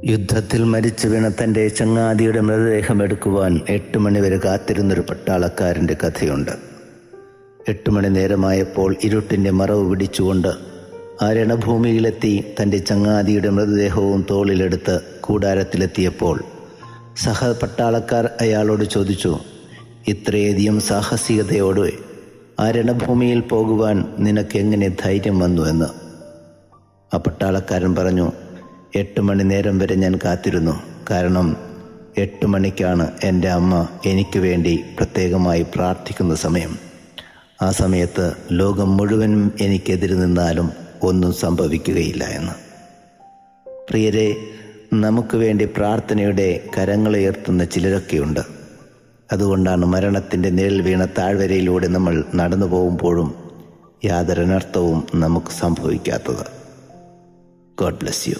യുദ്ധത്തിൽ മരിച്ചു വീണ തൻ്റെ ചങ്ങാതിയുടെ മൃതദേഹം എടുക്കുവാൻ 8 മണിവരെ കാത്തിരുന്നൊരു പട്ടാളക്കാരൻ്റെ കഥയുണ്ട്. 8 മണി നേരമായപ്പോൾ ഇരുട്ടിൻ്റെ മറവ് പിടിച്ചുകൊണ്ട് ആ രണഭൂമിയിലെത്തി തൻ്റെ ചങ്ങാതിയുടെ മൃതദേഹവും തോളിലെടുത്ത് കൂടാരത്തിലെത്തിയപ്പോൾ പട്ടാളക്കാർ അയാളോട് ചോദിച്ചു, ഇത്രയധികം സാഹസികതയോടെ ആ രണഭൂമിയിൽ പോകുവാൻ നിനക്കെങ്ങനെ ധൈര്യം വന്നു എന്ന്. ആ പട്ടാളക്കാരൻ പറഞ്ഞു, 8 മണി നേരം വരെ ഞാൻ കാത്തിരുന്നു. കാരണം 8 മണിക്കാണ് എൻ്റെ അമ്മ എനിക്ക് വേണ്ടി പ്രത്യേകമായി പ്രാർത്ഥിക്കുന്ന സമയം. ആ സമയത്ത് ലോകം മുഴുവനും എനിക്കെതിരെ നിന്നാലും ഒന്നും സംഭവിക്കുകയില്ല എന്ന്. പ്രിയരെ, നമുക്ക് വേണ്ടി പ്രാർത്ഥനയുടെ കരങ്ങളുയർത്തുന്ന ചിലരൊക്കെയുണ്ട്. അതുകൊണ്ടാണ് മരണത്തിൻ്റെ നിഴൽ വീണ താഴ്വരയിലൂടെ നമ്മൾ നടന്നു പോകുമ്പോഴും യാതൊരനർത്ഥവും നമുക്ക് സംഭവിക്കാത്തത്. God bless you.